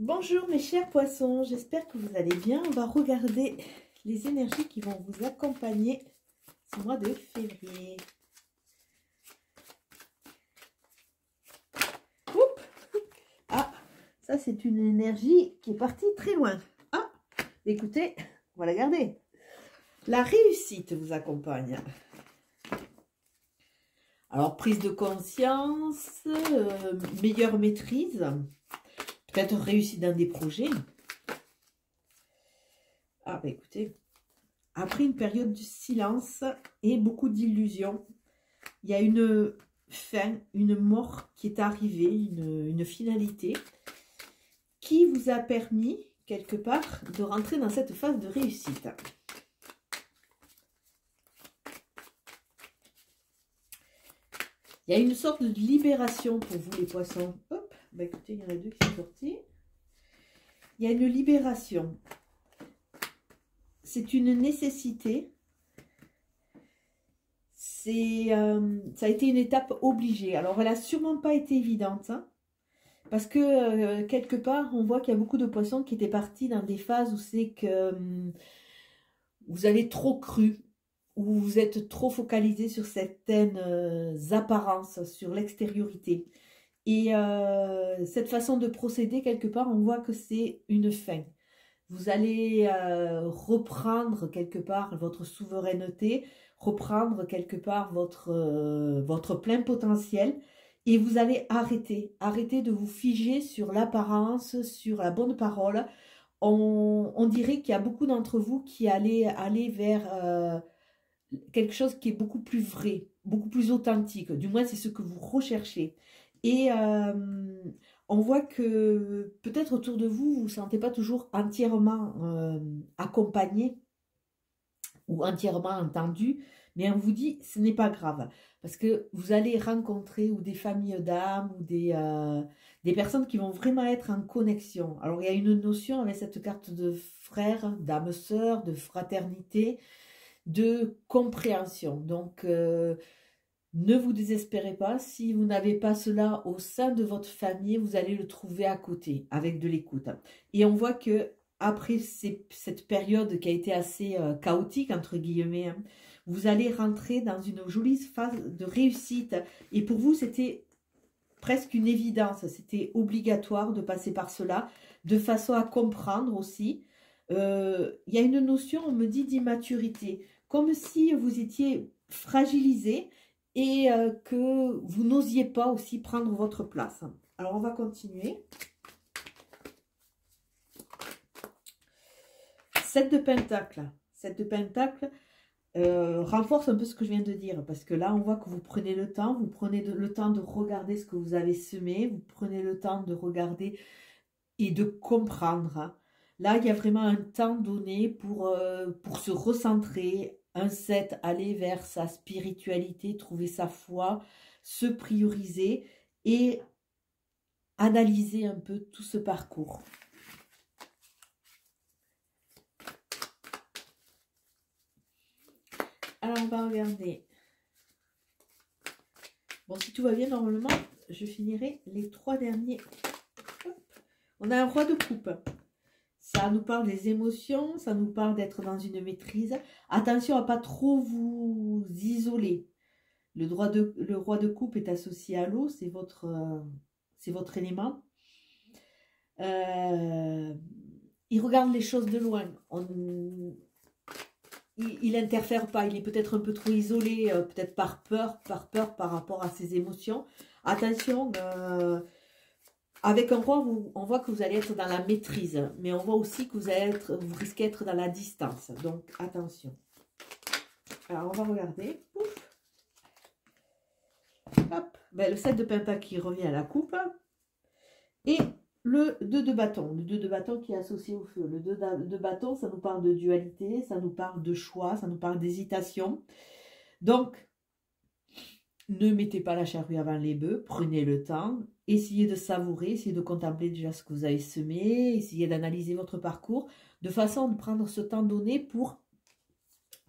Bonjour mes chers poissons, j'espère que vous allez bien. On va regarder les énergies qui vont vous accompagner ce mois de février. Oups. Ah, ça c'est une énergie qui est partie très loin. Ah, écoutez, on va la garder. La réussite vous accompagne. Alors, prise de conscience, meilleure maîtrise, peut-être réussite dans des projets. Ah, bah écoutez, après une période de silence et beaucoup d'illusions, il y a une fin, une mort qui est arrivée, une finalité qui vous a permis, quelque part, de rentrer dans cette phase de réussite. Il y a une sorte de libération pour vous les poissons. Hop, bah écoutez, il y en a deux qui sont sortis. Il y a une libération. C'est une nécessité. Ça a été une étape obligée. Alors, elle n'a sûrement pas été évidente. Hein, parce que, quelque part, on voit qu'il y a beaucoup de poissons qui étaient partis dans des phases où c'est que vous avez trop cru, où vous êtes trop focalisé sur certaines apparences, sur l'extériorité. Et cette façon de procéder, quelque part, on voit que c'est une fin. Vous allez reprendre quelque part votre souveraineté, reprendre quelque part votre plein potentiel et vous allez arrêter de vous figer sur l'apparence, sur la bonne parole. On dirait qu'il y a beaucoup d'entre vous qui allaient aller vers quelque chose qui est beaucoup plus vrai, beaucoup plus authentique. Du moins, c'est ce que vous recherchez. Et on voit que peut-être autour de vous, vous ne vous sentez pas toujours entièrement accompagné ou entièrement entendu, mais on vous dit ce n'est pas grave parce que vous allez rencontrer ou des familles d'âmes ou des personnes qui vont vraiment être en connexion. Alors il y a une notion avec cette carte de frère, d'âme sœur, de fraternité, de compréhension. Donc ne vous désespérez pas, si vous n'avez pas cela au sein de votre famille, vous allez le trouver à côté, avec de l'écoute. Et on voit que après cette période qui a été assez chaotique, entre guillemets, hein, vous allez rentrer dans une jolie phase de réussite. Et pour vous, c'était presque une évidence, c'était obligatoire de passer par cela, de façon à comprendre aussi. Il y a une notion, on me dit, d'immaturité, comme si vous étiez fragilisé, et que vous n'osiez pas aussi prendre votre place. Alors, on va continuer. 7 de Pentacle. 7 de Pentacle renforce un peu ce que je viens de dire, parce que là, on voit que vous prenez le temps, le temps de regarder ce que vous avez semé, vous prenez le temps de regarder et de comprendre. Là, il y a vraiment un temps donné pour se recentrer. Un 7, aller vers sa spiritualité, trouver sa foi, se prioriser et analyser un peu tout ce parcours. Alors, on va regarder. Bon, si tout va bien, normalement, je finirai les 3 derniers. Hop. On a un roi de coupe. Ça nous parle des émotions, ça nous parle d'être dans une maîtrise. Attention à ne pas trop vous isoler. Le roi de coupe est associé à l'eau, c'est votre élément. Il regarde les choses de loin. Il n'interfère pas, il est peut-être un peu trop isolé, peut-être par peur par rapport à ses émotions. Attention, avec un roi, on voit que vous allez être dans la maîtrise, mais on voit aussi que vous risquez d'être dans la distance. Donc, attention. Alors, on va regarder. Ouf. Hop. Ben, le 7 de pentacle qui revient à la coupe. Et le 2 de bâton. Le 2 de bâton qui est associé au feu. Le 2 de bâton, ça nous parle de dualité, ça nous parle de choix, ça nous parle d'hésitation. Donc, ne mettez pas la charrue avant les bœufs, prenez le temps, essayez de savourer, essayez de contempler déjà ce que vous avez semé, essayez d'analyser votre parcours, de façon à prendre ce temps donné pour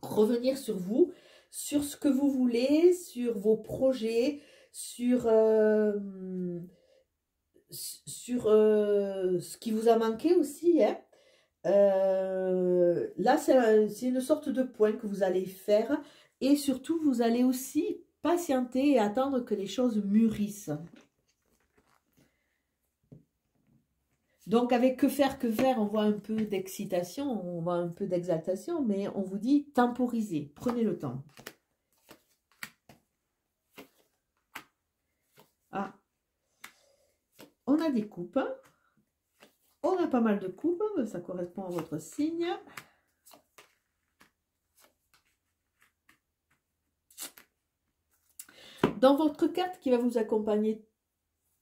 revenir sur vous, sur ce que vous voulez, sur vos projets, sur sur ce qui vous a manqué aussi, hein. Là, c'est une sorte de point que vous allez faire. Et surtout, vous allez aussi patienter et attendre que les choses mûrissent. Donc, avec que faire, on voit un peu d'excitation, on voit un peu d'exaltation, mais on vous dit temporisez, prenez le temps. Ah, on a des coupes, on a pas mal de coupes, ça correspond à votre signe. Dans votre carte qui va vous accompagner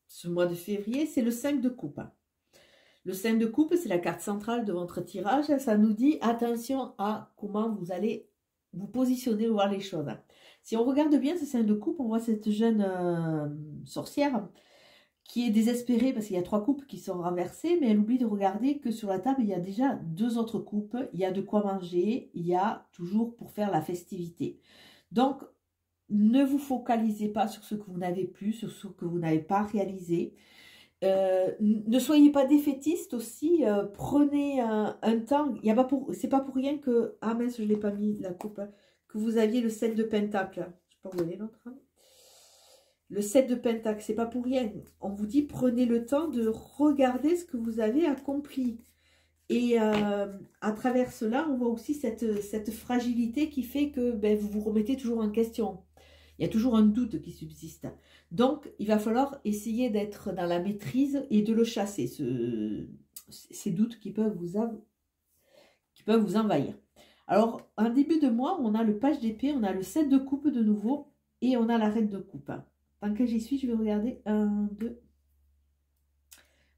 ce mois de février, c'est le 5 de coupe. Le 5 de coupe, c'est la carte centrale de votre tirage. Ça nous dit attention à comment vous allez vous positionner, voir les choses. Si on regarde bien ce 5 de coupe, on voit cette jeune sorcière qui est désespérée parce qu'il y a 3 coupes qui sont renversées, mais elle oublie de regarder que sur la table, il y a déjà 2 autres coupes. Il y a de quoi manger, il y a toujours pour faire la festivité. Donc, ne vous focalisez pas sur ce que vous n'avez plus, sur ce que vous n'avez pas réalisé. Ne soyez pas défaitiste aussi, prenez un temps, c'est pas pour rien que, ah mince je l'ai pas mis la coupe, que vous aviez le 7 de pentacle, je sais pas où elle est l'autre, hein. Le 7 de pentacle, c'est pas pour rien, on vous dit prenez le temps de regarder ce que vous avez accompli, et à travers cela on voit aussi cette fragilité qui fait que ben, vous vous remettez toujours en question. Il y a toujours un doute qui subsiste. Donc, il va falloir essayer d'être dans la maîtrise et de le chasser, ces doutes qui peuvent vous envahir. Alors, en début de mois, on a le page d'épée, on a le 7 de coupe de nouveau et on a la reine de coupe. Tant que j'y suis, je vais regarder 1, 2.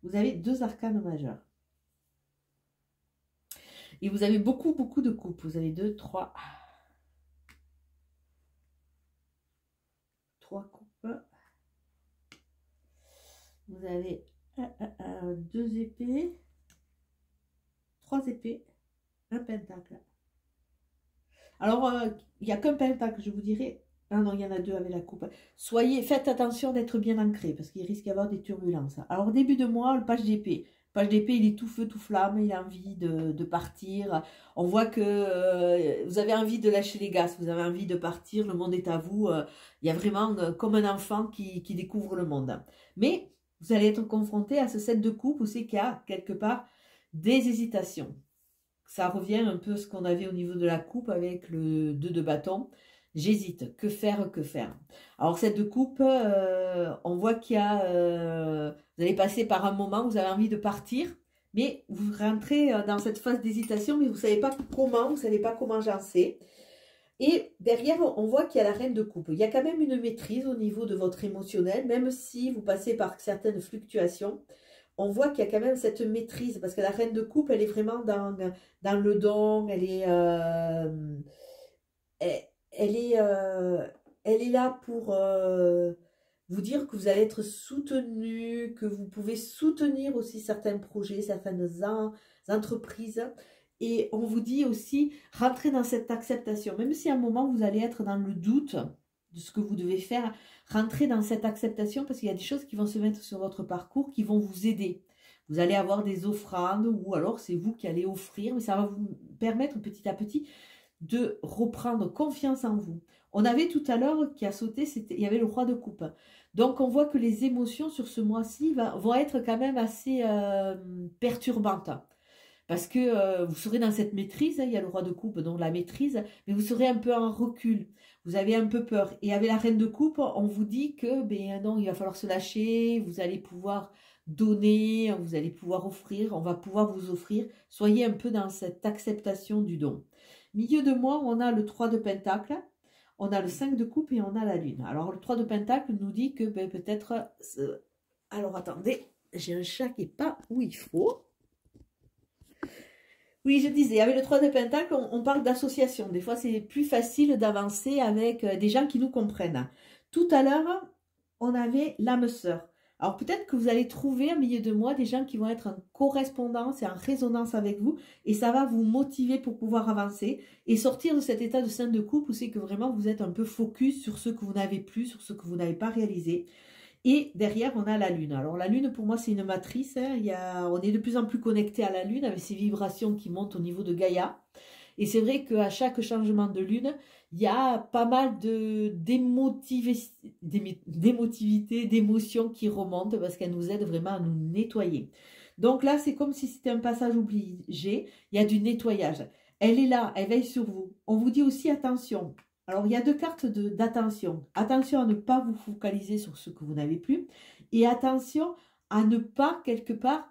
Vous avez 2 arcanes majeurs. Et vous avez beaucoup de coupes. Vous avez 2, 3... 3 coupes. Vous avez 2 épées, 3 épées, un pentacle. Alors, il n'y a qu'un pentacle, je vous dirais. Ah non, il y en a 2 avec la coupe. Faites attention d'être bien ancré, parce qu'il risque d'y avoir des turbulences. Alors, début de mois, le page d'épée. Le page d'épée, il est tout feu, tout flamme, il a envie de partir. On voit que vous avez envie de lâcher les gaz, vous avez envie de partir, le monde est à vous. Il y a vraiment comme un enfant qui découvre le monde. Mais vous allez être confronté à ce 7 de coupe où c'est qu'il y a quelque part des hésitations. Ça revient un peu à ce qu'on avait au niveau de la coupe avec le 2 de bâton. J'hésite, que faire, que faire. Alors cette de coupe, on voit qu'il y a, vous allez passer par un moment où vous avez envie de partir, mais vous rentrez dans cette phase d'hésitation, mais vous ne savez pas comment, vous ne savez pas comment lancer. Et derrière, on voit qu'il y a la reine de coupe. Il y a quand même une maîtrise au niveau de votre émotionnel, même si vous passez par certaines fluctuations. On voit qu'il y a quand même cette maîtrise, parce que la reine de coupe, elle est vraiment dans le don, elle est là pour vous dire que vous allez être soutenu, que vous pouvez soutenir aussi certains projets, certaines entreprises. Et on vous dit aussi, rentrez dans cette acceptation. Même si à un moment, vous allez être dans le doute de ce que vous devez faire, rentrez dans cette acceptation parce qu'il y a des choses qui vont se mettre sur votre parcours qui vont vous aider. Vous allez avoir des offrandes ou alors c'est vous qui allez offrir, mais ça va vous permettre petit à petit de reprendre confiance en vous. On avait tout à l'heure qui a sauté, il y avait le roi de coupe. Donc on voit que les émotions sur ce mois-ci vont être quand même assez perturbantes. Parce que vous serez dans cette maîtrise, hein, il y a le roi de coupe, donc la maîtrise, mais vous serez un peu en recul, vous avez un peu peur. Et avec la reine de coupe, on vous dit que ben non, il va falloir se lâcher, vous allez pouvoir donner, vous allez pouvoir offrir, on va pouvoir vous offrir. Soyez un peu dans cette acceptation du don. Milieu de mois, on a le 3 de pentacle, on a le 5 de coupe et on a la lune. Alors le 3 de pentacle nous dit que ben, peut-être... Alors attendez, j'ai un chat qui n'est pas où il faut. Oui, je disais, avec le 3 de pentacle, on parle d'association. Des fois, c'est plus facile d'avancer avec des gens qui nous comprennent. Tout à l'heure, on avait l'âme sœur. Alors, peut-être que vous allez trouver, au milieu de mois, des gens qui vont être en correspondance et en résonance avec vous. Et ça va vous motiver pour pouvoir avancer et sortir de cet état de 5 de coupe où c'est que vraiment vous êtes un peu focus sur ce que vous n'avez plus, sur ce que vous n'avez pas réalisé. Et derrière, on a la Lune. Alors la Lune, pour moi, c'est une matrice. Hein. On est de plus en plus connecté à la Lune avec ces vibrations qui montent au niveau de Gaïa. Et c'est vrai qu'à chaque changement de Lune, il y a pas mal d'émotivité, d'émotions qui remontent parce qu'elles nous aident vraiment à nous nettoyer. Donc là, c'est comme si c'était un passage obligé. Il y a du nettoyage. Elle est là, elle veille sur vous. On vous dit aussi attention. Alors, il y a deux cartes d'attention. Attention à ne pas vous focaliser sur ce que vous n'avez plus. Et attention à ne pas, quelque part,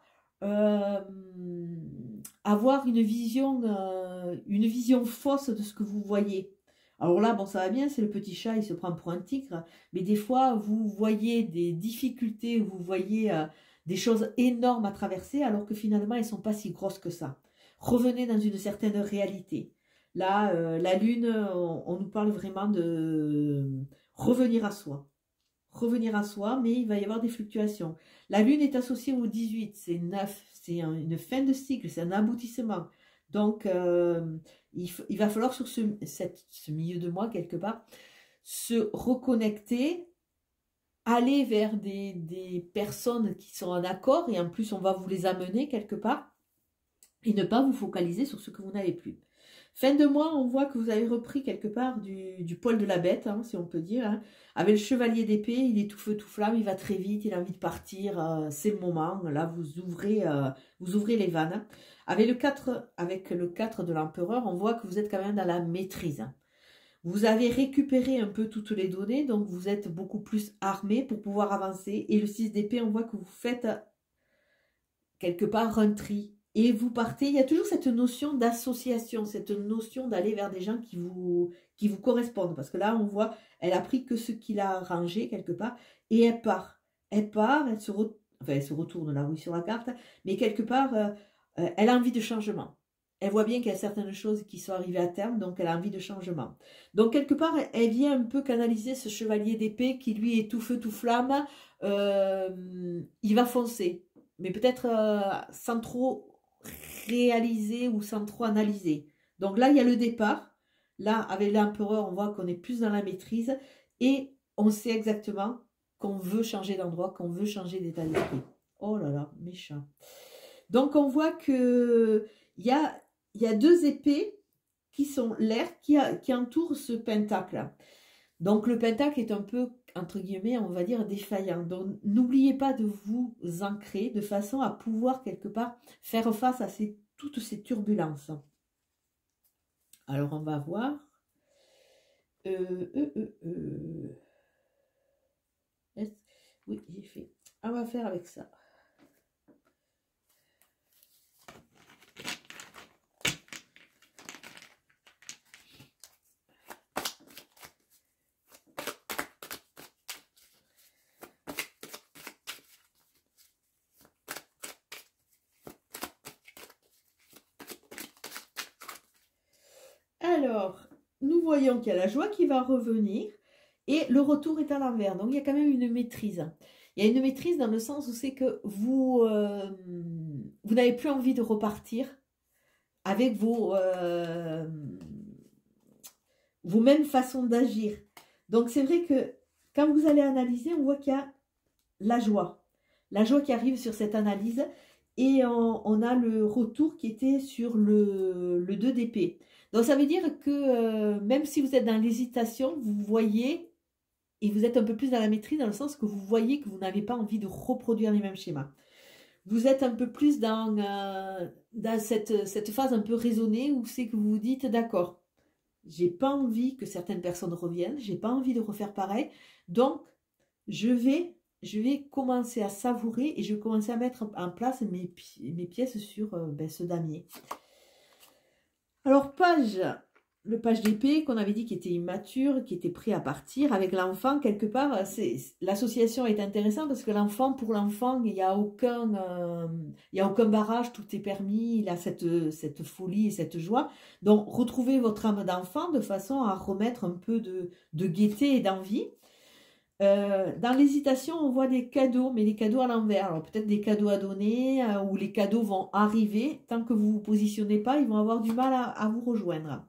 avoir une vision fausse de ce que vous voyez. Alors là, bon, ça va bien, c'est le petit chat, il se prend pour un tigre. Mais des fois, vous voyez des difficultés, vous voyez des choses énormes à traverser, alors que finalement, elles ne sont pas si grosses que ça. Revenez dans une certaine réalité. Là, la Lune, on nous parle vraiment de revenir à soi. Revenir à soi, mais il va y avoir des fluctuations. La Lune est associée au 18, c'est 9, c'est une fin de cycle, c'est un aboutissement. Donc, il va falloir sur ce milieu de mois, quelque part, se reconnecter, aller vers des personnes qui sont en accord, et en plus, on va vous les amener quelque part, et ne pas vous focaliser sur ce que vous n'avez plus. Fin de mois, on voit que vous avez repris quelque part du poil de la bête, hein, si on peut dire. Hein. Avec le chevalier d'épée, il est tout feu, tout flamme, il va très vite, il a envie de partir, c'est le moment. Là, vous ouvrez les vannes. Avec le 4 de l'empereur, on voit que vous êtes quand même dans la maîtrise. Vous avez récupéré un peu toutes les données, donc vous êtes beaucoup plus armé pour pouvoir avancer. Et le 6 d'épée, on voit que vous faites quelque part un tri. Et vous partez, il y a toujours cette notion d'association, cette notion d'aller vers des gens qui vous correspondent. Parce que là, on voit, elle a pris que ce qu'il a rangé quelque part, et elle part. Elle part, elle se retourne là, oui, sur la carte, mais quelque part, elle a envie de changement. Elle voit bien qu'il y a certaines choses qui sont arrivées à terme, donc elle a envie de changement. Donc quelque part, elle vient un peu canaliser ce chevalier d'épée qui, lui, est tout feu, tout flamme. Il va foncer, mais peut-être sans trop réaliser ou sans trop analyser. Donc là, il y a le départ. Là, avec l'empereur, on voit qu'on est plus dans la maîtrise et on sait exactement qu'on veut changer d'endroit, qu'on veut changer d'état d'esprit. Oh là là, méchant. Donc, on voit que il y a deux épées qui sont l'air qui entourent ce pentacle. Donc, le pentacle est un peu, entre guillemets, on va dire, défaillant. Donc, n'oubliez pas de vous ancrer de façon à pouvoir, quelque part, faire face à toutes ces turbulences. Alors, on va voir. Oui, j'ai fait. On va faire avec ça. Alors, nous voyons qu'il y a la joie qui va revenir et le retour est à l'envers. Donc, il y a quand même une maîtrise. Il y a une maîtrise dans le sens où c'est que vous n'avez plus envie de repartir avec vos mêmes façons d'agir. Donc, c'est vrai que quand vous allez analyser, on voit qu'il y a la joie. La joie qui arrive sur cette analyse et on a le retour qui était sur le 2 d'épée. Donc, ça veut dire que même si vous êtes dans l'hésitation, vous voyez et vous êtes un peu plus dans la maîtrise dans le sens que vous voyez que vous n'avez pas envie de reproduire les mêmes schémas. Vous êtes un peu plus dans cette phase un peu raisonnée où c'est que vous vous dites, d'accord, j'ai pas envie que certaines personnes reviennent, j'ai pas envie de refaire pareil, donc je vais commencer à savourer et je vais commencer à mettre en place mes pièces sur ce damier. Alors, le page d'épée qu'on avait dit qui était immature, qui était prêt à partir avec l'enfant, quelque part, l'association est intéressante parce que pour l'enfant, il n'y a aucun barrage, tout est permis, il a cette folie et cette joie. Donc, retrouvez votre âme d'enfant de façon à remettre un peu de gaieté et d'envie. Dans l'hésitation, on voit des cadeaux, mais des cadeaux à l'envers. Alors peut-être des cadeaux à donner, ou les cadeaux vont arriver. Tant que vous ne vous positionnez pas, ils vont avoir du mal à vous rejoindre.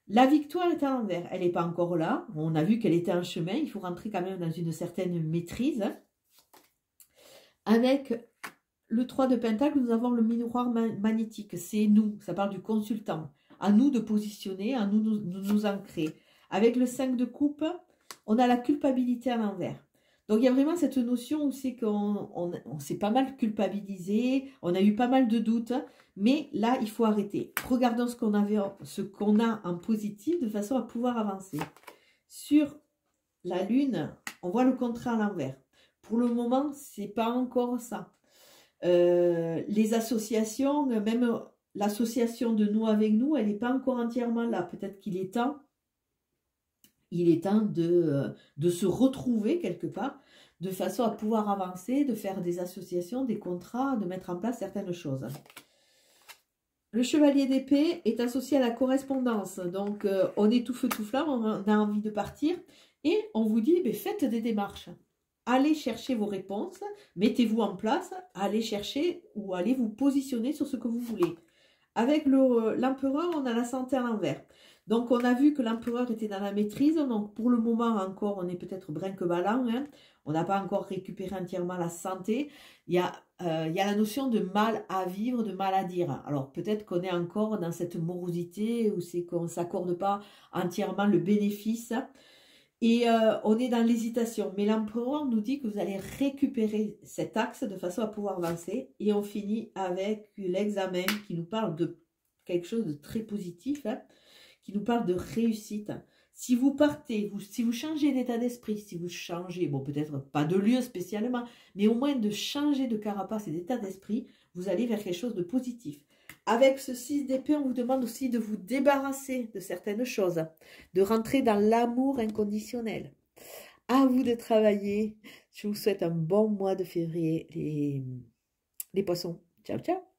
La victoire est à l'envers. Elle n'est pas encore là. On a vu qu'elle était en chemin. Il faut rentrer quand même dans une certaine maîtrise. Avec le 3 de Pentacle, nous avons le miroir magnétique. C'est nous. Ça parle du consultant. À nous de positionner, à nous de nous ancrer. Avec le 5 de coupe, on a la culpabilité à l'envers. Donc, il y a vraiment cette notion où c'est qu'on s'est pas mal culpabilisé, on a eu pas mal de doutes, mais là, il faut arrêter. Regardons ce qu'on a en positif de façon à pouvoir avancer. Sur la Lune, on voit le contraire à l'envers. Pour le moment, c'est pas encore ça. Les associations, même l'association de nous avec nous, elle n'est pas encore entièrement là. Peut-être qu'il est temps. Il est temps de se retrouver quelque part, de façon à pouvoir avancer, de faire des associations, des contrats, de mettre en place certaines choses. Le chevalier d'épée est associé à la correspondance. Donc, on est tout feu tout flamme, on a envie de partir. Et on vous dit, faites des démarches. Allez chercher vos réponses, mettez-vous en place, allez chercher ou allez vous positionner sur ce que vous voulez. Avec l'empereur, on a la santé à l'envers. Donc, on a vu que l'empereur était dans la maîtrise. Donc, pour le moment encore, on est peut-être brinque-ballant. Hein. On n'a pas encore récupéré entièrement la santé. Il y a la notion de mal à vivre, de mal à dire. Alors, peut-être qu'on est encore dans cette morosité où c'est qu'on ne s'accorde pas entièrement le bénéfice. Et on est dans l'hésitation. Mais l'empereur nous dit que vous allez récupérer cet axe de façon à pouvoir avancer. Et on finit avec l'examen qui nous parle de quelque chose de très positif, hein, qui nous parle de réussite. Si vous partez, si vous changez d'état d'esprit, si vous changez, bon peut-être pas de lieu spécialement, mais au moins de changer de carapace et d'état d'esprit, vous allez vers quelque chose de positif. Avec ce 6 d'épée, on vous demande aussi de vous débarrasser de certaines choses, de rentrer dans l'amour inconditionnel. À vous de travailler. Je vous souhaite un bon mois de février, les poissons. Ciao, ciao.